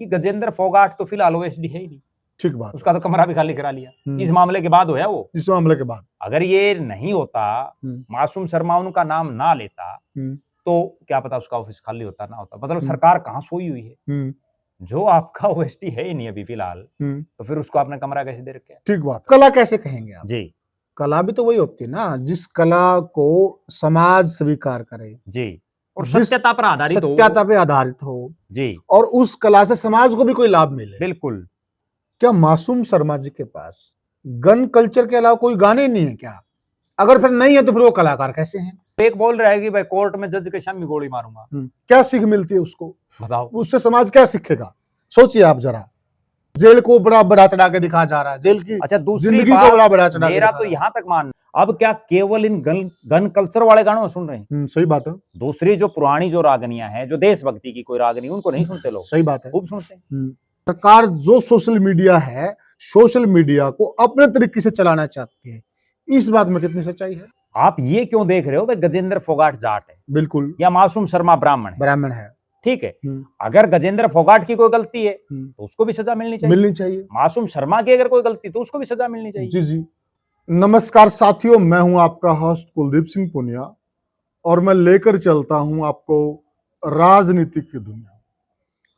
कि गजेंद्र फोगाट तो फिलहाल ओएसडी है ही नहीं। ठीक बात, उसका तो कमरा भी खाली करा लिया। इस मामले के बाद होया वो। इस मामले के बाद अगर ये नहीं होता, मासूम शर्मा उनका नाम ना लेता, तो क्या पता उसका ऑफिस खाली होता ना होता। मतलब सरकार कहाँ सोई हुई है। जो आपका ओएसडी है ही नहीं अभी फिलहाल, तो फिर उसको आपने कमरा कैसे दे रखा है। ठीक बात। कला कैसे कहेंगे आप? जी, कला भी तो वही होती है ना जिस कला को समाज स्वीकार करे जी, और जिस सत्यता पर आधारित हो। सत्यता पे आधारित हो जी, और उस कला से समाज को भी कोई लाभ मिले। बिल्कुल। क्या मासूम शर्मा जी के पास गन कल्चर के अलावा कोई गाने नहीं है क्या? अगर फिर नहीं है तो फिर वो कलाकार कैसे हैं? एक बोल रहा है कि भाई कोर्ट में जज के सामने गोली मारूंगा। क्या सीख मिलती है उसको? बताओ। उससे समाज क्या सीखेगा? सोचिए आप जरा। जेल को बड़ा बड़ा चढ़ा के दिखाया जा रहा है, जेल की अच्छा, दूसरी जिंदगी बात, को बड़ा बड़ा चढ़ा के मेरा तो यहाँ तक मान, अब क्या केवल इन गन कल्चर वाले गानों में सुन रहे हैं? सही बात है। दूसरी जो पुरानी जो रागनियां हैं, जो देशभक्ति की कोई रागनी, उनको नहीं सुनते लोग? सही बात है, खूब सुनते हैं। सरकार जो सोशल मीडिया है, सोशल मीडिया को अपने तरीके से चलाना चाहती है, इस बात में कितनी सच्चाई है? आप ये क्यों देख रहे हो भाई गजेंद्र फोगाट जाट है, बिल्कुल, या मासूम शर्मा ब्राह्मण है, ठीक है। अगर गजेंद्र फोगाट की कोई गलती है तो उसको भी सजा मिलनी चाहिए। मासूम शर्मा की अगर कोई गलती तो उसको भी सजा मिलनी चाहिए। जी जी। नमस्कार साथियों, मैं हूं आपका होस्ट कुलदीप सिंह पुनिया और मैं लेकर चलता हूं आपको राजनीति की दुनिया।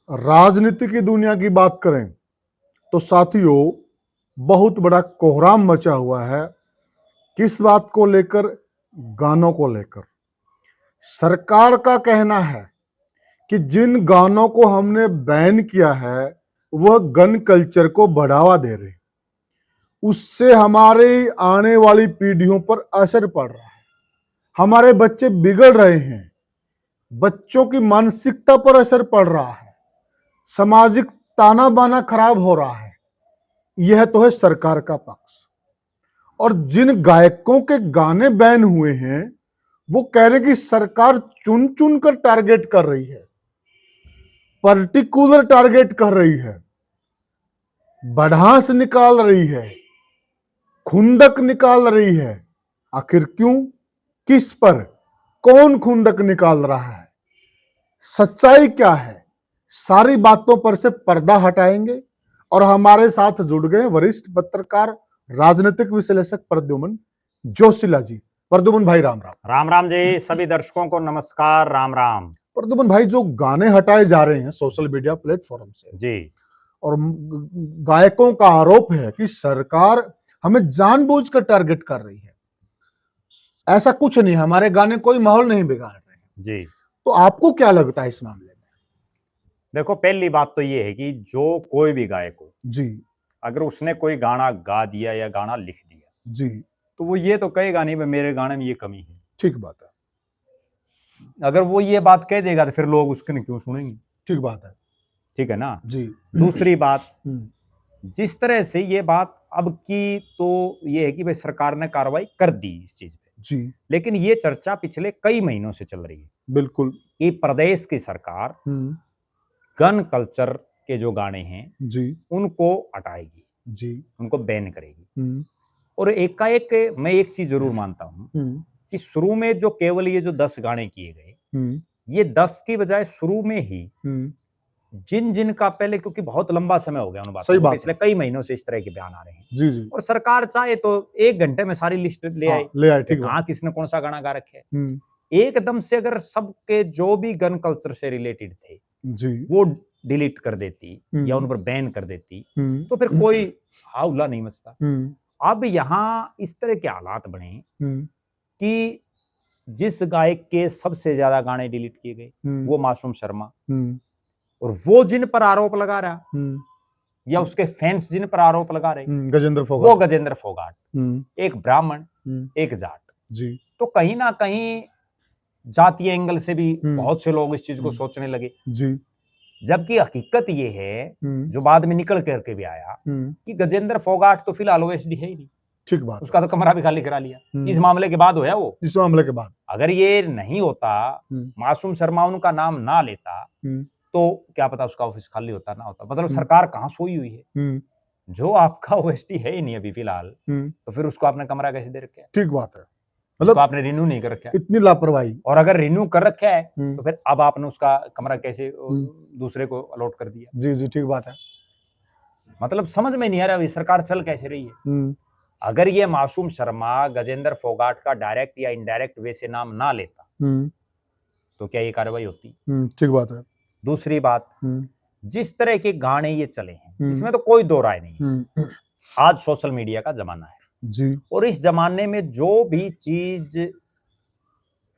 राजनीति की दुनिया की बात करें तो साथियों बहुत बड़ा कोहराम मचा हुआ है। किस बात को लेकर? गानों को लेकर। सरकार का कहना है कि जिन गानों को हमने बैन किया है वह गन कल्चर को बढ़ावा दे रहे, उससे हमारे आने वाली पीढ़ियों पर असर पड़ रहा है, हमारे बच्चे बिगड़ रहे हैं, बच्चों की मानसिकता पर असर पड़ रहा है, सामाजिक ताना बाना खराब हो रहा है। यह तो है सरकार का पक्ष। और जिन गायकों के गाने बैन हुए हैं वो कह रहे कि सरकार चुन चुन कर टारगेट कर रही है, पर्टिकुलर टारगेट कर रही है, बढ़ास निकाल रही है, खुंदक निकाल रही है। आखिर क्यों? किस पर? कौन खुंदक निकाल रहा है? सच्चाई क्या है? सारी बातों पर से पर्दा हटाएंगे और हमारे साथ जुड़ गए वरिष्ठ पत्रकार, राजनीतिक विश्लेषक प्रद्युमन जोशीला जी। प्रद्युमन भाई राम राम। राम राम जी, सभी दर्शकों को नमस्कार, राम राम। प्रद्युमन भाई, जो गाने हटाए जा रहे हैं सोशल मीडिया प्लेटफॉर्म से जी, और गायकों का आरोप है कि सरकार हमें जानबूझकर टारगेट कर रही है, ऐसा कुछ नहीं, हमारे गाने कोई माहौल नहीं बिगाड़ रहे हैं जी, तो आपको क्या लगता है इस मामले में? देखो, पहली बात तो ये है कि जो कोई भी गायक हो जी, अगर उसने कोई गाना गा दिया या गाना लिख दिया जी, तो वो ये तो कहेगा नहीं मेरे गाने में ये कमी है। ठीक बात है। अगर वो ये बात कह देगा तो फिर लोग उसके क्यों सुनेंगे? ठीक बात है। ठीक है ना जी। दूसरी बात, जिस तरह से ये बात अब की, तो ये है कि भाई सरकार ने कार्रवाई कर दी इस चीज पे जी, लेकिन ये चर्चा पिछले कई महीनों से चल रही है। बिल्कुल। कि प्रदेश की सरकार गन कल्चर के जो गाने हैं जी, उनको हटाएगी, जी, उनको बैन करेगी। और एकाएक मैं एक चीज जरूर मानता हूं कि शुरू में जो केवल ये जो 10 गाने किए गए, ये 10 की बजाय शुरू में ही जिन जिन का पहले, क्योंकि बहुत लंबा समय हो गया उन बातों को, पिछले कई महीनों से इस तरह के बयान आ रहे हैं। जी, जी। और सरकार चाहे तो 1 घंटे में सारी लिस्ट ले आए, ठीक, कहाँ किसने कौन सा गाना गा रखे है। एकदम से अगर सबके जो भी गन कल्चर से रिलेटेड थे जी, वो डिलीट कर देती या उन पर बैन कर देती तो फिर कोई हौला नहीं मचता। अब यहाँ इस तरह के हालात बने कि जिस गायक के सबसे ज्यादा गाने डिलीट किए गए वो मासूम शर्मा, और वो जिन पर आरोप लगा रहा या उसके फैंस जिन पर आरोप लगा रहे वो गजेंद्र फोगाट, एक ब्राह्मण, एक जाट जी। तो कहीं ना कहीं जातीय एंगल से भी बहुत से लोग इस चीज को सोचने लगे जी। जबकि हकीकत ये है जो बाद में निकल करके भी आया कि गजेंद्र फोगाट तो फिलहाल ओएसडी है ही नहीं। ठीक बात, उसका तो कमरा भी खाली करा लिया। इस मामले के बाद होया वो। इस मामले के बाद अगर ये नहीं होता, मासूम शर्मा उनका नाम ना लेता, तो क्या पता उसका ऑफिस खाली होता ना होता। मतलब सरकार कहाँ सोई हुई है। जो आपका ओएसडी है ही नहीं अभी फिलहाल, तो फिर उसको आपने कमरा कैसे दे रखा है? ठीक बात है। मतलब आपने रिन्यू नहीं कर रखा है, इतनी लापरवाही। और अगर रिन्यू कर रखा है तो फिर अब आपने उसका कमरा कैसे दूसरे को अलॉट कर दिया? जी जी, ठीक बात है। मतलब समझ में नहीं आ रहा ये सरकार चल कैसे रही है। अगर ये मासूम शर्मा गजेंद्र फोगाट का डायरेक्ट या इनडायरेक्ट वे से नाम ना लेता तो क्या ये कार्रवाई होती? ठीक बात है। दूसरी बात, जिस तरह के गाने ये चले हैं इसमें तो कोई दो राय नहीं। आज सोशल मीडिया का जमाना है जी, और इस जमाने में जो भी चीज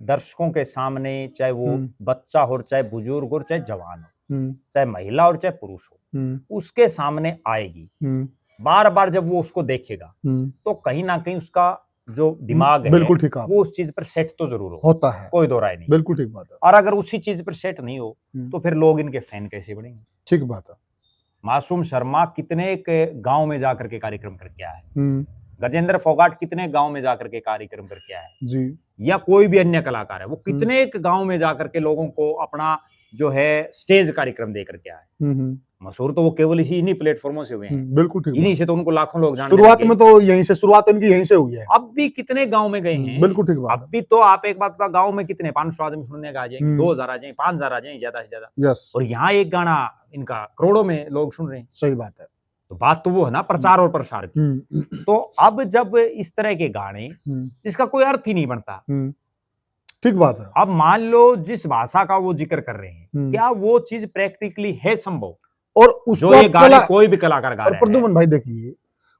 दर्शकों के सामने, चाहे वो बच्चा हो, चाहे बुजुर्ग हो, चाहे जवान हो, चाहे महिला और चाहे पुरुष हो, उसके सामने आएगी, बार बार जब वो उसको देखेगा तो कहीं ना कहीं उसका जो दिमाग है बिल्कुल ठीक है, वो उस चीज पर सेट तो जरूर होता है, कोई दो राय नहीं। बिल्कुल ठीक बात है। और अगर उसी चीज पर सेट नहीं हो तो फिर लोग इनके फैन कैसे बनेंगे? ठीक बात है। मासूम शर्मा कितने गांव में जाकर के कार्यक्रम करके आया है, गजेंद्र फोगाट कितने गांव में जाकर के कार्यक्रम करके आया है जी, या कोई भी अन्य कलाकार है वो कितने एक गांव में जाकर के लोगों को अपना जो है स्टेज कार्यक्रम दे करके आए। मशहूर तो वो केवल इन्हीं प्लेटफॉर्मों से हुए हैं, बिल्कुल ठीक, इन्हीं से तो उनको लाखों लोग जानते हैं। शुरुआत में तो यहीं से शुरुआत इनकी यहीं से हुई है। अब भी कितने गांव में गए हैं, बिल्कुल ठीक बात। अब भी तो आप एक बात का, गांव में कितने 500 आदमी सुनने का आ जाएंगे, 2000 आ जाएंगे, 5000 आ जाएंगे ज्यादा से ज्यादा, यस। और यहाँ एक गाना इनका करोड़ों में लोग सुन रहे हैं। सही बात है। तो बात तो वो है ना प्रचार और प्रसार की। तो अब जब इस तरह के गाने जिसका कोई अर्थ ही नहीं बनता, ठीक बात है। अब मान लो जिस भाषा का वो जिक्र कर रहे हैं क्या वो चीज प्रैक्टिकली है संभव? और उसको जो ये गाने कोई भी कलाकार गा रहा है। प्रद्युमन भाई देखिए,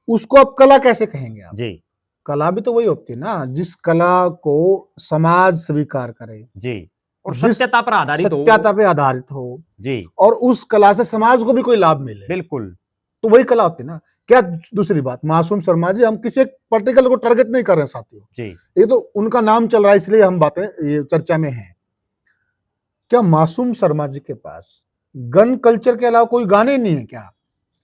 उसको आप कला कैसे कहेंगे आप? जी, कला भी तो वही होती है ना जिस कला को समाज स्वीकार करे जी, और सत्यता पर आधारित हो, सत्यता पे आधारित हो जी, और उस कला से समाज को भी कोई लाभ मिले, बिल्कुल, तो वही कला होती है ना। क्या दूसरी बात, मासूम शर्मा जी, हम किसी एक पर्टिकुलर को टारगेट नहीं कर रहे हैं साथियों जी, ये तो उनका नाम चल रहा है इसलिए हम बातें ये चर्चा में हैं। क्या मासूम शर्मा जी के पास गन कल्चर के अलावा कोई गाने नहीं है क्या?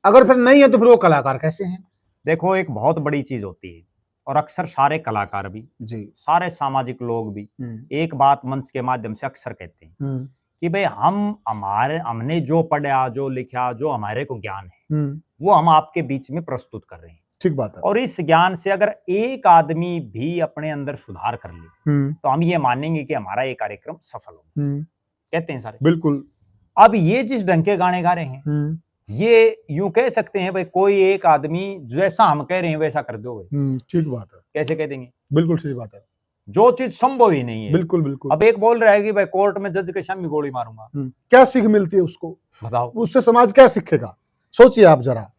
अगर फिर नहीं है तो फिर वो कलाकार कैसे हैं? देखो एक बहुत बड़ी चीज होती है और अक्सर सारे कलाकार भी जी, सारे सामाजिक लोग भी एक बात मंच के माध्यम से अक्सर कहते हैं कि भाई हमने जो पढ़ा, जो लिखा, जो हमारे को ज्ञान है वो हम आपके बीच में प्रस्तुत कर रहे हैं। ठीक बात है। और इस ज्ञान से अगर एक आदमी भी अपने अंदर सुधार कर ले तो हम ये मानेंगे कि हमारा ये कार्यक्रम सफल हो, कहते हैं सारे। बिल्कुल। अब ये जिस ढंग के गाने गा रहे हैं ये यूं कह सकते हैं भाई कोई एक आदमी जैसा हम कह रहे हैं वैसा कर दो, ठीक बात है। कैसे कह देंगे? बिल्कुल ठीक बात है, जो चीज संभव ही नहीं है। बिल्कुल बिल्कुल। अब एक बोल रहा है कि भाई कोर्ट में जज के सामने गोली मारूंगा, क्या सीख मिलती है उसको? बताओ, उससे समाज क्या सीखेगा? सोचिए आप जरा।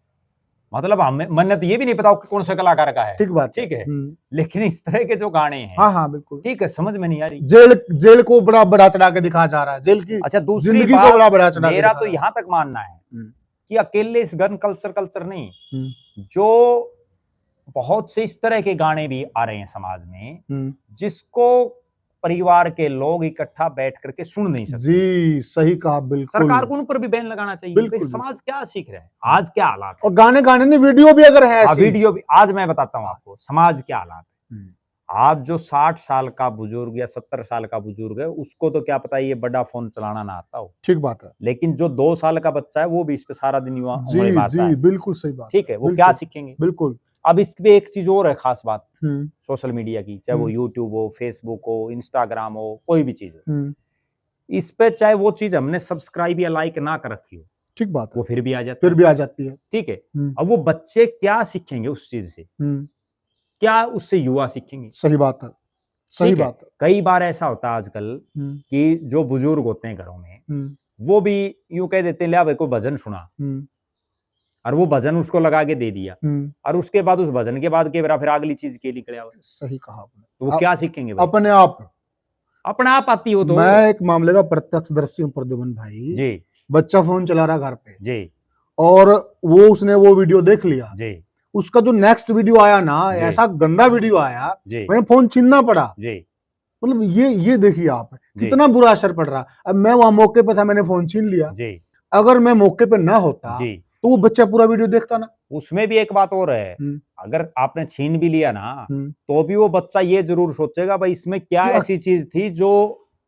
मतलब हमें मन तो ये भी नहीं पता कौन सा कलाकार का है, ठीक बात, ठीक है, लेकिन इस तरह के जो गाने हैं, हाँ हाँ बिल्कुल ठीक है, समझ में नहीं आ रही। जेल को बड़ा बड़ा चढ़ा के दिखाया जा रहा है, जेल की अच्छा दूसरी जिंदगी को बड़ा बड़ा चढ़ा। मेरा तो यहाँ तक मानना है कि अकेले इस गन कल्चर नहीं, जो बहुत से इस तरह के गाने भी आ रहे हैं समाज में जिसको परिवार के लोग इकट्ठा बैठ करके सुन नहीं सकते। जी सही कहा, बिल्कुल। सरकार को उन पर भी बैन लगाना चाहिए। बिल्कुल, समाज क्या सीख रहा है, आज क्या हालात है, और गाने गाने नहीं, वीडियो भी अगर है ऐसी, वीडियो भी। आज मैं बताता हूँ आपको समाज क्या हालात है। आज जो 60 साल का बुजुर्ग या 70 साल का बुजुर्ग है उसको तो क्या पता ये बड़ा फोन चलाना ना आता हो, ठीक बात है, लेकिन जो 2 साल का बच्चा है वो भी इस पे सारा दिन युवा जी बिल्कुल सही बात, ठीक है, वो क्या सीखेंगे? बिल्कुल। अब इस पे एक चीज और है खास बात सोशल मीडिया की, चाहे वो यूट्यूब हो, फेसबुक हो, इंस्टाग्राम हो, कोई भी चीज हो, इस पे चाहे वो चीज हमने सब्सक्राइब या लाइक ना कर रखी हो, ठीक बात है, वो फिर भी आ जाती है, ठीक है। अब वो बच्चे क्या सीखेंगे उस चीज से, क्या उससे युवा सीखेंगे? सही बात है, सही बात है। कई बार ऐसा होता है आजकल कि जो बुजुर्ग होते हैं घरों में वो भी यूं कह देते हैं ले भाई कोई भजन सुना, और वो भजन उसको लगा के दे दिया, और उसके बाद उस भजन के बाद के फिर अगली चीज के निकले। सही कहा आपने। तो वो क्या सीखेंगे? अपने आप आती हो तो। मैं एक मामले का प्रत्यक्षदर्शी हूं प्रद्युमन भाई जी। बच्चा फोन चला रहा घर पे जी, और उसने वो वीडियो देख लिया जी, उसका जो नेक्स्ट वीडियो आया ना, ऐसा गंदा वीडियो आया, मैंने फोन छीनना पड़ा जी। मतलब ये देखिए आप कितना बुरा असर पड़ रहा। अब मैं वहां मौके पे था, मैंने फोन छीन लिया जी। अगर मैं मौके पे ना होता जी तो वो बच्चा पूरा वीडियो देखता ना। उसमें भी एक बात और है, अगर आपने छीन भी लिया ना तो भी वो बच्चा ये जरूर सोचेगा भाई इसमें क्या ऐसी चीज थी जो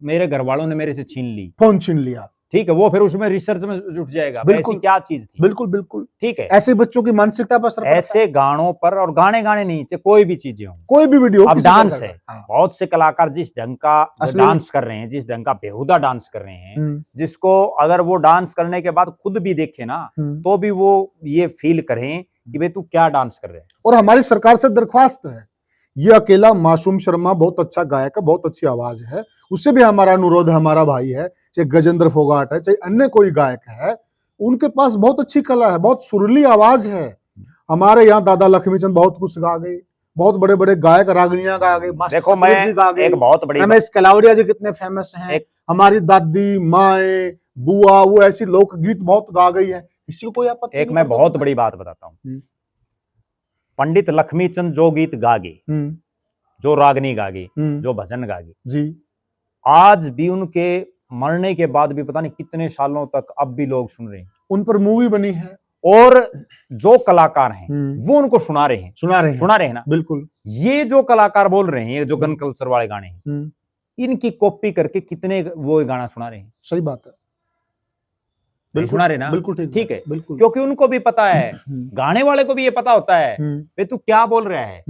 मेरे घर वालों ने मेरे से छीन ली, फोन छीन लिया। ठीक है, वो फिर उसमें रिसर्च में जुट जाएगा, ऐसी क्या चीज थी। बिल्कुल बिल्कुल, ठीक है, ऐसे बच्चों की मानसिकता पर असर पड़ता है। ऐसे गानों पर, और गाने नहीं चाहिए, कोई भी चीजें हो, कोई भी वीडियो, अब डांस है, हाँ। बहुत से कलाकार जिस ढंग का डांस कर रहे हैं, जिस ढंग का बेहुदा डांस कर रहे हैं, जिसको अगर वो डांस करने के बाद खुद भी देखे ना, तो भी वो ये फील करें कि भाई तू क्या डांस कर रहे हैं। और हमारी सरकार से दरख्वास्त है, ये अकेला मासूम शर्मा बहुत अच्छा गायक है, बहुत अच्छी आवाज है, उससे भी हमारा अनुरोध है, हमारा भाई है, चाहे गजेंद्र फोगाट है, चाहे अन्य कोई गायक है, उनके पास बहुत अच्छी कला है, बहुत सुरीली आवाज है। हमारे यहाँ दादा लक्ष्मीचंद बहुत कुछ गा गए, बहुत बड़े बड़े गायक रागनियां गा गए, देखो मैं एक बहुत बड़ी, रमेश कलावड़िया जी कितने फेमस हैं, हमारी दादी माए बुआ, वो ऐसी लोकगीत बहुत गा गई है, किसी को कोई आपत्ति नहीं। एक मैं बहुत बड़ी बात बताता हूँ, पंडित लक्ष्मीचंद जो गीत गागे, जो रागनी गागे, जो भजन गागे जी, आज भी उनके मरने के बाद भी पता नहीं कितने सालों तक अब भी लोग सुन रहे हैं, उन पर मूवी बनी है, और जो कलाकार हैं वो उनको सुना रहे हैं ना। बिल्कुल, ये जो कलाकार बोल रहे हैं, ये जो गन कल्चर वाले गाने हैं, इनकी कॉपी करके कितने वो गाना सुना रहे हैं। सही बात है, बिल्कुल सुना रहे ना, बिल्कुल ठीक है, बिल्कुल, क्योंकि उनको भी पता है, गाने वाले को भी ये पता होता है भाई तू क्या बोल रहा है,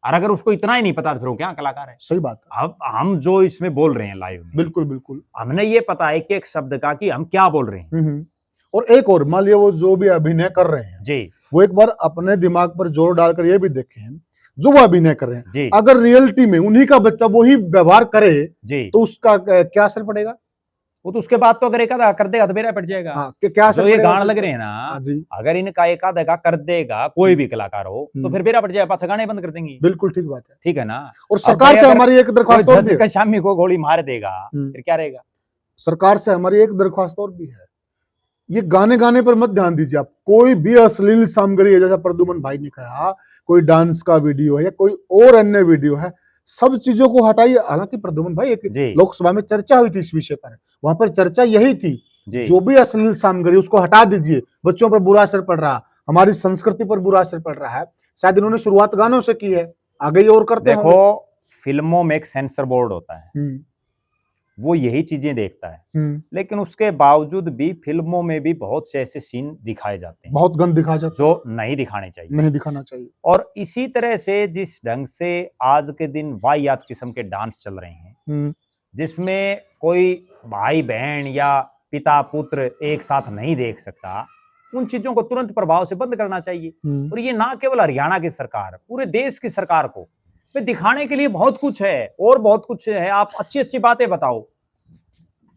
और अगर उसको इतना ही नहीं पता तो फिर वो क्या कलाकार है। सही बात है। अब हम जो इसमें बोल रहे हैं लाइव में, बिल्कुल बिल्कुल, हमने ये पता है एक एक शब्द का कि हम क्या बोल रहे हैं। और एक और, मान लिया वो जो भी अभिनय कर रहे हैं जी, वो एक बार अपने दिमाग पर जोर डालकर ये भी देखें, जो वो अभिनय कर रहे हैं जी, अगर रियलिटी में उन्हीं का बच्चा वही व्यवहार करे जी, तो उसका क्या असर पड़ेगा? वो तो उसके बाद तो अगर एकाधा कर देगा तो बेरा पड़ जाएगा। हाँ, क्या असर, जो ये गान लग रहे हैं ना जी, अगर इनका एकाधा का कर देगा कोई भी कलाकार हो तो फिर बेरा पड़ जाएगा, पाछा गाने बंद कर देंगे। बिल्कुल ठीक बात है, ठीक है ना। और सरकार से हमारी एक दरख्वास्त और भी है, शामी को गोली मार देगा फिर क्या रहेगा। सरकार से हमारी एक दरख्वास्त और भी है, ये गाने पर मत ध्यान दीजिए आप, कोई भी अश्लील सामग्री है, जैसा प्रद्युमन भाई ने कहा, कोई डांस का वीडियो है या कोई और अन्य वीडियो है, सब चीजों को हटाइए। हालांकि प्रद्युमन भाई एक लोकसभा में चर्चा हुई थी इस विषय पर, वहां पर चर्चा यही थी जो भी अश्लील सामग्री उसको हटा दीजिए, बच्चों पर बुरा असर पड़ रहा, हमारी संस्कृति पर बुरा असर पड़ रहा है। शायद इन्होंने शुरुआत गानों से की है, आगे और करते हैं। देखो, फिल्मों में एक सेंसर बोर्ड होता है, वो यही चीजें देखता है, लेकिन उसके बावजूद भी फिल्मों में भी बहुत से ऐसे सीन दिखाए जाते हैं, बहुत गंद दिखाए जाते हैं, जो नहीं दिखाने चाहिए, नहीं दिखाना चाहिए। और इसी तरह से जिस ढंग से आज के दिन वाहियात किस्म के डांस चल रहे हैं, जिसमें कोई भाई बहन या पिता पुत्र एक साथ नहीं देख सकता, उन चीजों को तुरंत प्रभाव से बंद करना चाहिए। और ये ना केवल हरियाणा की सरकार, पूरे देश की सरकार को दिखाने के लिए बहुत कुछ है, और बहुत कुछ है, आप अच्छी अच्छी बातें बताओ।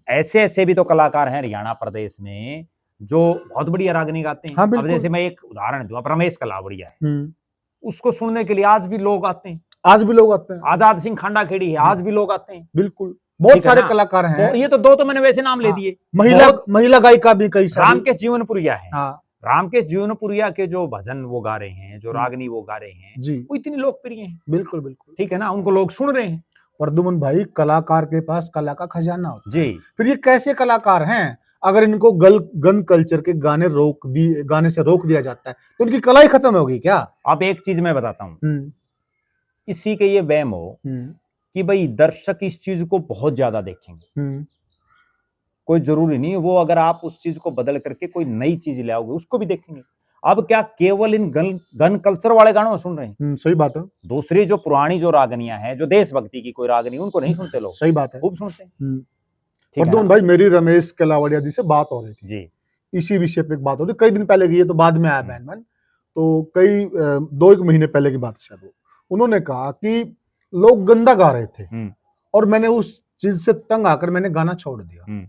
ऐसे ऐसे भी तो कलाकार हैं हरियाणा प्रदेश में जो बहुत बढ़िया रागनी गाते हैं। हाँ, अब जैसे मैं एक उदाहरण दूं, रमेश कलावड़िया है, उसको सुनने के लिए आज भी लोग आते हैं, आजाद सिंह खांडा खेड़ी है, आज भी लोग आते हैं। बिल्कुल, बहुत सारे कलाकार हैं। ये तो दो तो मैंने वैसे नाम ले दिए, महिला गायिका भी कई सारी, रामकेश जीवनपुरिया है। रामकेश जीवनपुरिया के जो भजन वो गा रहे हैं, जो रागनी वो गा रहे हैं जी, वो इतनी लोकप्रिय हैं। बिल्कुल बिल्कुल, ठीक है ना, उनको लोग सुन रहे हैं। प्रद्युमन भाई, कलाकार के पास कला का खजाना होता है जी। फिर ये कैसे कलाकार हैं अगर इनको गन कल्चर के गाने से रोक दिया जाता है तो उनकी कला ही खत्म होगी क्या? अब एक चीज मैं बताता हूँ, किसी के ये वहम हो कि भाई दर्शक इस चीज को बहुत ज्यादा देखेंगे, कोई जरूरी नहीं है वो, अगर आप उस चीज को बदल करके कोई नई चीज ले आओगे उसको भी देखेंगे। अब क्या केवल इन गन कल्चर वाले गानों में सुन रहे हैं? सही बात है। दूसरी जो पुरानी जो रागनियां हैं, जो देशभक्ति की कोई रागनी, उनको नहीं सुनते लोग? सही बात है, खूब सुनते हैं। प्रद्युमन भाई, मेरी रमेश कलावड़िया जी से बात हो रही थी जी, इसी विषय पे बात हो रही, कई दिन पहले की, ये तो बाद में आया बहन, तो कई 2-1 महीने पहले की बात शायद। उन्होंने कहा कि लोग गंदा गा रहे थे और मैंने उस चीज से तंग आकर मैंने गाना छोड़ दिया।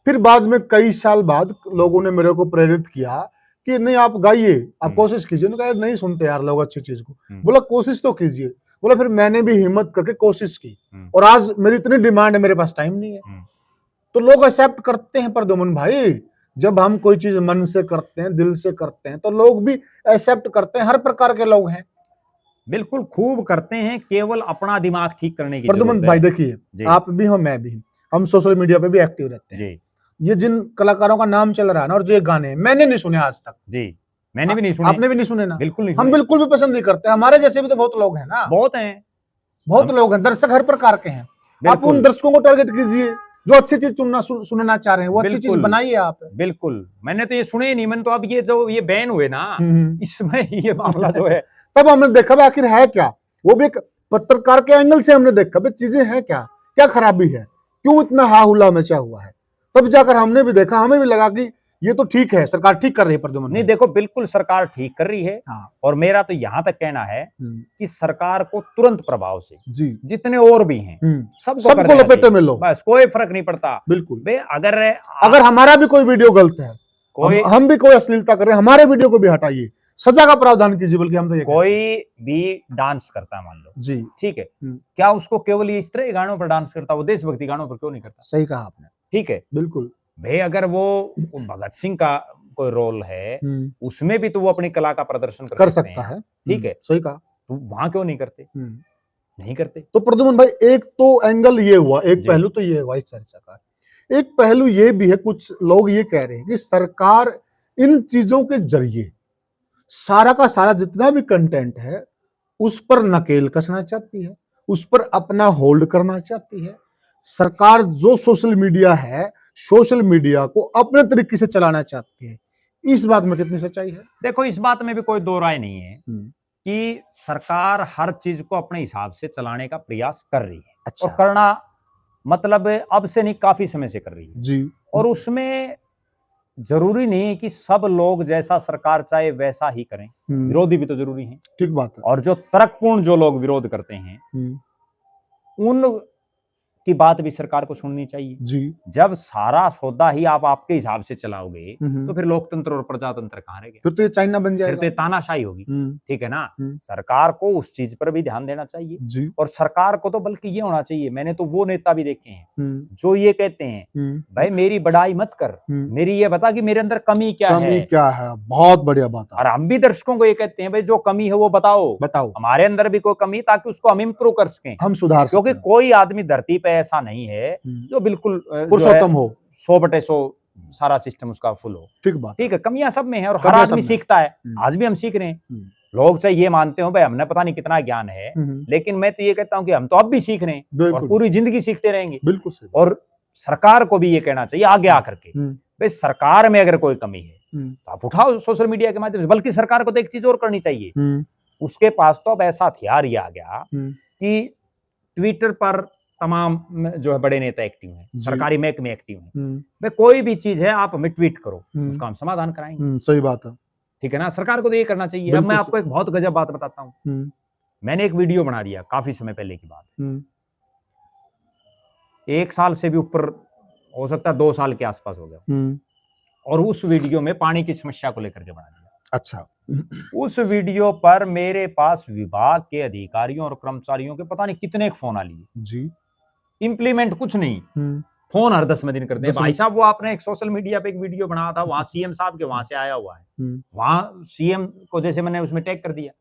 फिर बाद में कई साल बाद लोगों ने मेरे को प्रेरित किया कि नहीं आप गाइए, आप कोशिश कीजिए। उन्होंने कहा नहीं सुनते यार लोग अच्छी चीज को। बोला कोशिश तो कीजिए। बोला फिर मैंने भी हिम्मत करके कोशिश की और आज मेरी इतनी डिमांड है, मेरे पास टाइम नहीं है। तो लोग एक्सेप्ट करते हैं प्रद्युमन भाई, जब हम कोई चीज मन से करते हैं, दिल से करते हैं, तो लोग भी एक्सेप्ट करते हैं। हर प्रकार के लोग हैं, बिल्कुल खूब करते हैं, केवल अपना दिमाग ठीक करने की प्रद्युमन भाई देखिए, आप भी हो, मैं भी, हम सोशल मीडिया पे भी एक्टिव रहते हैं। ये जिन कलाकारों का नाम चल रहा है ना, और जो ये गाने मैंने नहीं सुने आज तक जी, मैंने भी नहीं सुने, आपने भी नहीं सुने ना? बिल्कुल नहीं, हम बिल्कुल भी पसंद नहीं करते। हमारे जैसे भी तो बहुत लोग हैं ना, बहुत हैं, बहुत लोग हैं, दर्शक हर प्रकार के हैं। आप उन दर्शकों को टारगेट कीजिए जो अच्छी चीज सुनना चाह रहे हैं वो अच्छी चीज बनाइए आप। बिल्कुल, मैंने तो ये सुने ही नहीं, मैंने तो अब ये जो ये बैन हुए ना इसमें ये मामला जो है तब हमने देखा भाई आखिर है क्या, वो भी एक पत्रकार के एंगल से हमने देखा भाई चीजें हैं क्या, क्या खराबी है, क्यों इतना हाहुला मचा हुआ है। तब जाकर हमने भी देखा, हमें भी लगा कि ये तो ठीक है, सरकार ठीक कर रही है प्रद्युमन। नहीं देखो, बिल्कुल सरकार ठीक कर रही है। हाँ। और मेरा तो यहां तक कहना है कि सरकार को तुरंत प्रभाव से जी जितने और भी हैं सबको लपेटे में लो, बस कोई फर्क नहीं पड़ता। बिल्कुल बे अगर हमारा भी कोई वीडियो गलत है, हम भी कोई अश्लीलता कर रहे हैं, हमारे वीडियो को भी हटाइए, सजा का प्रावधान कीजिए। बल्कि हम तो कोई भी डांस करता है मान लो जी, ठीक है, क्या उसको केवल इस तरह गानों पर डांस करता, वो देशभक्ति गानों पर क्यों नहीं करता? सही कहा आपने, ठीक है, बिल्कुल भाई अगर वो भगत सिंह का कोई रोल है उसमें भी तो वो अपनी कला का प्रदर्शन कर सकता है, ठीक है, सही कहा, तो वहां क्यों नहीं करते? नहीं करते। तो प्रद्युमन भाई एक तो एंगल ये हुआ, एक पहलू तो ये हुआ इस चर्चा का, एक पहलू ये भी है, कुछ लोग ये कह रहे हैं कि सरकार इन चीजों के जरिए सारा का सारा जितना भी कंटेंट है उस पर नकेल कसना चाहती है, उस पर अपना होल्ड करना चाहती है। सरकार जो सोशल मीडिया है, सोशल मीडिया को अपने तरीके से चलाना चाहती है। इस बात में कितनी सच्चाई है? देखो इस बात में भी कोई दो राय नहीं है कि सरकार हर चीज को अपने हिसाब से चलाने का प्रयास कर रही है। अच्छा। और करना मतलब अब से नहीं, काफी समय से कर रही है जी। और उसमें जरूरी नहीं है कि सब लोग जैसा सरकार चाहे वैसा ही करें, विरोधी भी तो जरूरी है। ठीक बात है। और जो तर्कपूर्ण जो लोग विरोध करते हैं उन की बात भी सरकार को सुननी चाहिए जी। जब सारा सौदा ही आप आपके हिसाब से चलाओगे तो फिर लोकतंत्र और प्रजातंत्र कहां रहेगा? फिर तो ये चाइना बन जाएगा, फिर तो ये तानाशाही होगी। ठीक है ना, सरकार को उस चीज पर भी ध्यान देना चाहिए जी। और सरकार को तो बल्कि ये होना चाहिए, मैंने तो वो नेता भी देखे हैं जो ये कहते हैं भाई मेरी बड़ाई मत कर, मेरी ये बता कि मेरे अंदर कमी क्या है। बहुत बढ़िया बात है। और हम भी दर्शकों को ये कहते हैं भाई जो कमी है वो बताओ हमारे अंदर भी कोई कमी, ताकि उसको हम इम्प्रूव कर सकें, हम सुधार सकें। क्योंकि कोई आदमी धरती पे ऐसा नहीं है जो बिल्कुल पुरुषोत्तम हो, 100/100 सारा सिस्टम उसका फुल हो। ठीक बात, ठीक है, कमियां सब में है और हर आदमी सीखता है। आज भी हम सीख रहे हैं। लोग चाहे ये मानते हो भाई हमने पता नहीं कितना ज्ञान है, लेकिन मैं तो ये कहता हूँ कि हम तो अब भी सीख रहे हैं और पूरी जिंदगी सीखते रहेंगे। बिल्कुल सही। और सरकार को भी ये कहना चाहिए आगे आकर के भाई सरकार में अगर कोई कमी है तो आप उठाओ सोशल मीडिया के माध्यम से। बल्कि सरकार को तो एक चीज और करनी चाहिए, उसके पास तो अब ऐसा हथियार ही आ गया कि ट्विटर पर तमाम जो है बड़े नेता एक्टिव हैं, सरकारी महकमे एक्टिव हैं, भाई कोई भी चीज है आप हमें ट्वीट करो, उसका हम समाधान कराएंगे। सही बात है, ठीक है ना, सरकार को तो ये करना चाहिए। अब मैं आपको एक बहुत गजब बात बताता हूँ। मैंने एक वीडियो बना दिया काफी समय पहले की बात, 1 साल से भी ऊपर हो सकता है, 2 साल के आसपास हो गया, और उस वीडियो में पानी की समस्या को लेकर के बना दिया। अच्छा। उस वीडियो पर मेरे पास विभाग के अधिकारियों और कर्मचारियों के पता नहीं कितने फोन आ लिए जी। इंप्लीमेंट कुछ नहीं, फोन हर 10 दिन करते हैं। भाई साहब वो आपने एक सोशल मीडिया पे एक वीडियो बनाया था, वहां सीएम साहब के वहां से आया हुआ है, वहां सीएम को जैसे मैंने उसमें टैग कर दिया,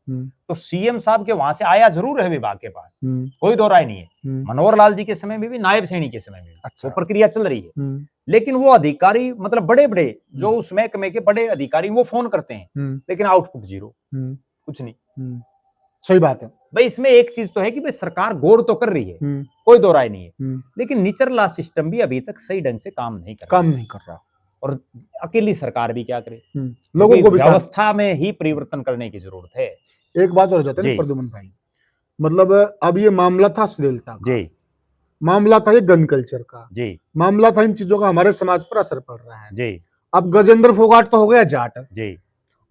तो सीएम साहब के वहां से आया जरूर है विभाग के पास, कोई दो राय नहीं है। मनोहर लाल जी के समय में भी, नायब सैनी के समय में भी अच्छा। वो प्रक्रिया चल रही है, लेकिन वो अधिकारी मतलब बड़े बड़े जो उस महकमे के बड़े अधिकारी वो फोन करते हैं, लेकिन आउटपुट जीरो, कुछ नहीं। सही बात है भाई। इसमें एक चीज तो है कि भाई सरकार गौर तो कर रही है, कोई दो राय नहीं है, लेकिन निचला सिस्टम भी अभी तक सही ढंग से काम नहीं कर रहा। और अकेली सरकार भी क्या करे, लोगों को व्यवस्था में ही परिवर्तन करने की जरूरत है। एक बात और जाते हैं प्रद्युमन भाई, मतलब अब ये मामला था अश्लीलता का जी, मामला था ये गन कल्चर का जी, मामला था इन चीजों का हमारे समाज पर असर पड़ रहा है जी। अब गजेंद्र फोगाट तो हो गया जाट जी,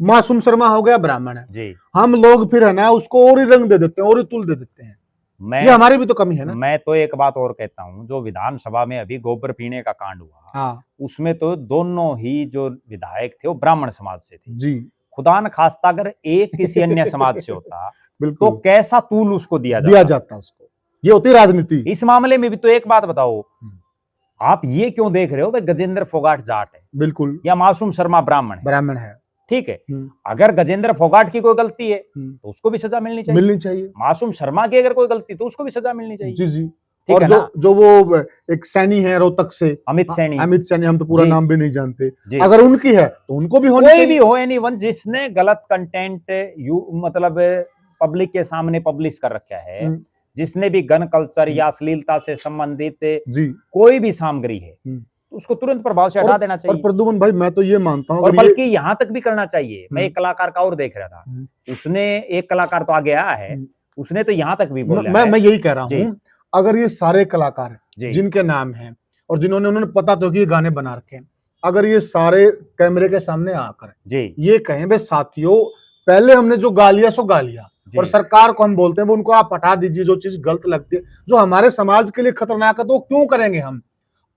मासूम शर्मा हो गया ब्राह्मण है जी, हम लोग फिर है ना उसको और ही रंग दे देते हैं और ही तुल दे देते हैं। ये हमारी भी तो कमी है ना। मैं तो एक बात और कहता हूँ, जो विधानसभा में अभी गोबर पीने का कांड हुआ, हाँ, उसमें तो दोनों ही जो विधायक थे वो ब्राह्मण समाज से थे जी। खुदा न खास्ता अगर एक किसी अन्य समाज से होता तो कैसा तूल उसको दिया जाता उसको। ये होती राजनीति। इस मामले में भी तो एक बात बताओ, आप ये क्यों देख रहे हो भाई गजेंद्र फोगाट जाट है, बिल्कुल, या मासूम शर्मा ब्राह्मण है, ठीक है। अगर गजेंद्र फोगाट की कोई गलती है तो उसको भी सजा मिलनी चाहिए। मासूम शर्मा की अगर कोई गलती तो उसको भी सजा मिलनी चाहिए जी जी। और जो वो एक सैनी है रोहतक से, अमित सैनी, हम तो पूरा नाम भी नहीं जानते, अगर उनकी है तो उनको भी होनी चाहिए। कोई भी हो, एनीवन जिसने गलत कंटेंट मतलब पब्लिक के सामने पब्लिश कर रखा है, जिसने भी गन कल्चर या अश्लीलता से संबंधित जी कोई भी सामग्री है उसको तुरंत प्रभाव से हटा देना चाहिए। और प्रद्युमन भाई मैं तो ये मानता हूँ, और बल्कि यहाँ तक भी करना चाहिए। मैं एक कलाकार का और देख रहा था, उसने एक कलाकार तो आगे आया है, उसने तो यहाँ तक भी बोला है। मैं यही कह रहा हूँ, अगर ये सारे कलाकार जिनके नाम हैं और उन्होंने पता तो कि ये गाने बना रखे हैं, अगर ये सारे कैमरे के सामने आकर ये कहें बे साथियों पहले हमने जो गा लिया सो गा लिया, और सरकार को हम बोलते हैं वो उनको आप हटा दीजिए, जो चीज गलत लगती है, जो हमारे समाज के लिए खतरनाक है, तो क्यों करेंगे हम?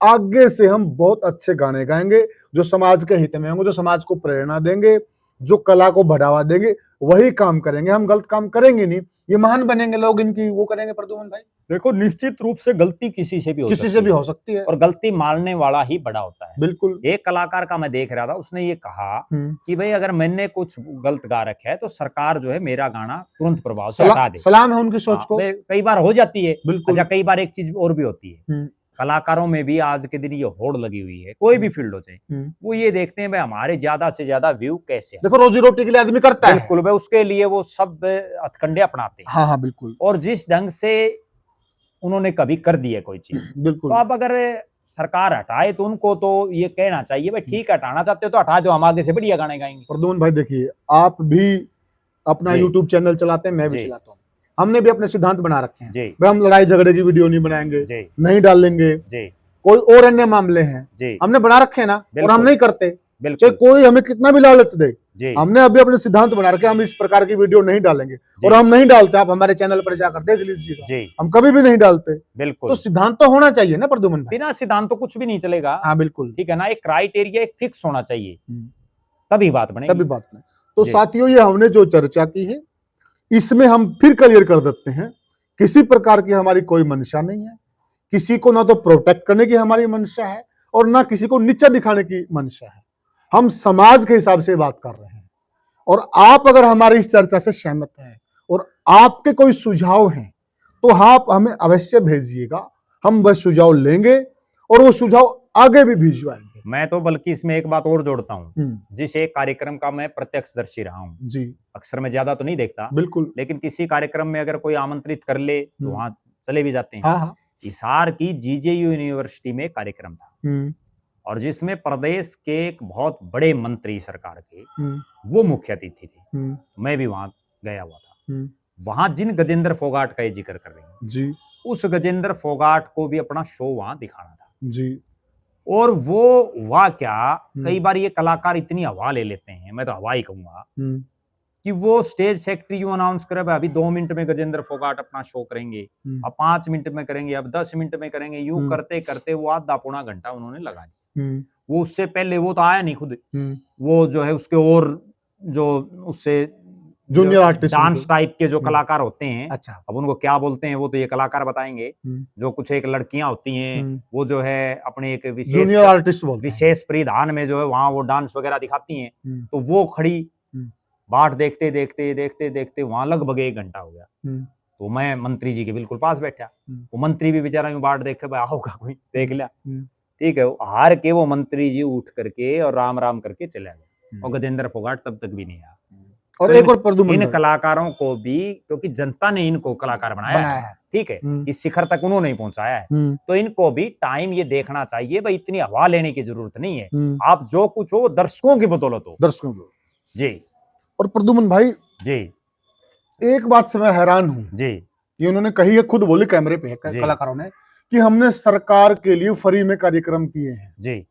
आगे से हम बहुत अच्छे गाने गाएंगे जो समाज के हित में होंगे, जो समाज को प्रेरणा देंगे, जो कला को बढ़ावा देंगे, वही काम करेंगे। हम गलत काम करेंगे नहीं, ये महान बनेंगे लोग, इनकी वो करेंगे। प्रद्युमन भाई देखो, निश्चित रूप से गलती किसी से भी हो सकती है और गलती मानने वाला ही बड़ा होता है। बिल्कुल। एक कलाकार का मैं देख रहा था, उसने ये कहा कि भाई अगर मैंने कुछ गलत गा रखा है तो सरकार जो है मेरा गाना तुरंत प्रभाव से हटा दे। सलाम है उनकी सोच को। कई बार हो जाती है। बिल्कुल। अच्छा, कई बार एक चीज और भी होती है, कलाकारों में भी आज के दिन ये होड़ लगी हुई है, कोई भी फील्ड हो चाहे, वो ये देखते हैं भाई हमारे ज्यादा से ज्यादा व्यू कैसे है। देखो, रोजी रोटी के लिए आदमी करता है। बिल्कुल भाई, उसके लिए वो सब हथकंडे अपनाते हैं। हाँ बिल्कुल। और जिस ढंग से उन्होंने कभी कर दी है कोई चीज, बिल्कुल, तो अब अगर सरकार हटाए तो उनको तो ये कहना चाहिए भाई ठीक है, हटाना चाहते हो तो हटा दो, हम आगे से बढ़िया गाने गाएंगे। प्रद्युमन भाई देखिए, आप भी अपना यूट्यूब चैनल चलाते हैं, मैं भी चलाता हूँ, हमने भी अपने सिद्धांत बना रखे हैं भाई, हम लड़ाई झगड़े की वीडियो नहीं बनाएंगे, नहीं डालेंगे, कोई और अन्य मामले हैं हमने बना रखे हैं ना, और हम नहीं करते, चाहे कोई हमें कितना भी लालच दे, हमने अभी अपने सिद्धांत बना रखे, हम इस प्रकार की वीडियो नहीं डालेंगे, और हम नहीं डालते, आप हमारे चैनल पर जाकर देख लीजिएगा, हम कभी भी नहीं डालते। बिल्कुल। तो सिद्धांत तो होना चाहिए ना प्रद्युमन भाई, बिना सिद्धांत तो कुछ भी नहीं चलेगा। हाँ बिल्कुल, ठीक है ना, एक क्राइटेरिया एक फिक्स होना चाहिए, तभी बात बनेगी, तभी बात बने। तो साथियों, ये हमने जो चर्चा की है, इसमें हम फिर क्लियर कर देते हैं, किसी प्रकार की हमारी कोई मंशा नहीं है, किसी को ना तो प्रोटेक्ट करने की हमारी मंशा है और ना किसी को नीचा दिखाने की मंशा है। हम समाज के हिसाब से बात कर रहे हैं, और आप अगर हमारी इस चर्चा से सहमत हैं और आपके कोई सुझाव हैं तो आप हमें अवश्य भेजिएगा, हम वह सुझाव लेंगे और वो सुझाव आगे भी भिजवाएंगे। मैं तो बल्कि इसमें एक बात और जोड़ता हूं, जिस एक कार्यक्रम का मैं प्रत्यक्षदर्शी रहा हूं जी, अक्सर मैं ज्यादा तो नहीं देखता, बिल्कुल, लेकिन किसी कार्यक्रम में अगर कोई आमंत्रित कर ले तो वहां चले भी जाते हैं। हिसार की जीजेयू यूनिवर्सिटी में कार्यक्रम था, और जिसमें प्रदेश के एक बहुत बड़े मंत्री सरकार के वो मुख्य अतिथि थे। मैं भी वहां गया हुआ था। वहां जिन गजेंद्र फोगाट का ये जिक्र कर रहे हैं जी, उस गजेंद्र फोगाट को भी अपना शो वहां दिखाना था जी। और वो हुआ क्या, कई बार ये कलाकार इतनी हवा ले लेते हैं, मैं तो हवा ही कहूंगा, कि वो स्टेज सेक्रेटरी यूं अनाउंस करे भाई अभी 2 मिनट में गजेंद्र फोगाट अपना शो करेंगे, अब 5 मिनट में करेंगे, अब 10 मिनट में करेंगे, यूं करते करते वो आधा पौना घंटा उन्होंने लगा दिया। वो उससे पहले वो तो आया नहीं खुद, वो जो है उसके और जो उससे जूनियर आर्टिस्ट डांस टाइप के जो कलाकार होते हैं, अच्छा, अब उनको क्या बोलते हैं वो तो ये कलाकार बताएंगे, जो कुछ एक लड़कियां होती हैं वो जो है अपने एक जूनियर आर्टिस्ट विशेष परिधान में जो है वहां वो डांस वगैरह दिखाती हैं, तो वो खड़ी बाट देखते देखते देखते देखते वहां लगभग 1 घंटा हो गया। तो मैं मंत्री जी के बिल्कुल पास बैठा, वो मंत्री भी बेचारा यूं बाट देखे भाई आओगा कोई देख लिया, ठीक है, हार के वो मंत्री जी उठ करके और राम राम करके चले गए, और गजेंद्र फोगाट तब तक भी नहीं आया। और एक और प्रद्युमन, इन कलाकारों को भी, क्योंकि जनता ने इनको कलाकार बनाया है, ठीक है, इस शिखर तक उन्होंने ही पहुंचाया है, तो इनको भी टाइम ये देखना चाहिए भाई इतनी हवा लेने की जरूरत नहीं है, आप जो कुछ हो दर्शकों की बदौलत हो, दर्शकों की जी। और प्रद्युमन भाई जी, एक बात से मैं हैरान हूं जी, ये उन्होंने कही है, खुद बोले कैमरे पे कलाकारों ने, कि हमने सरकार के लिए फ्री में कार्यक्रम किए हैं जी।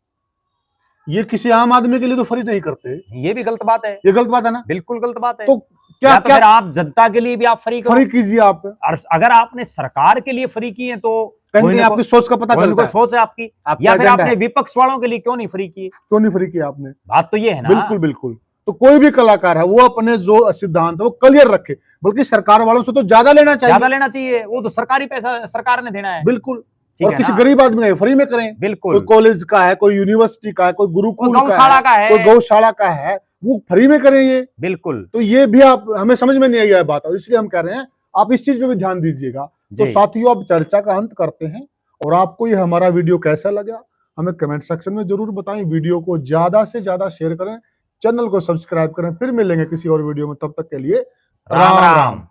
ये किसी आम आदमी के लिए तो फ्री नहीं करते, ये भी गलत बात है, ये गलत बात है ना, बिल्कुल गलत बात है। तो क्या क्या आप जनता के लिए भी आप फ्री कीजिए आप, और अगर आपने सरकार के लिए फ्री किए तो आपकी सोच का पता चलता है, सोच है आपकी, या फिर आपने विपक्ष वालों के लिए क्यों नहीं फ्री किए, क्यों नहीं फ्री किया आपने, बात तो ये है ना। बिल्कुल बिल्कुल, तो कोई भी कलाकार है वो अपने जो सिद्धांत है वो क्लियर रखे, बल्कि सरकार वालों से तो ज्यादा लेना चाहिए, वो तो सरकारी पैसा सरकार ने देना है, बिल्कुल, और किसी गरीब आदमी का फ्री में करें, बिल्कुल, कोई कॉलेज का है, कोई यूनिवर्सिटी का है, कोई गुरुकुल गौशाला का है, कोई गौशाला का है, वो फ्री में करें ये, बिल्कुल। तो ये भी आप हमें समझ में नहीं आई है बात, और इसलिए हम कह रहे हैं आप इस चीज पे भी ध्यान दीजिएगा। तो साथियों, अब चर्चा का अंत करते हैं, और आपको ये हमारा वीडियो कैसा लगा हमें कमेंट सेक्शन में जरूर बताएं, वीडियो को ज्यादा से ज्यादा शेयर करें, चैनल को सब्सक्राइब करें, फिर मिलेंगे किसी और वीडियो में, तब तक के लिए राम राम।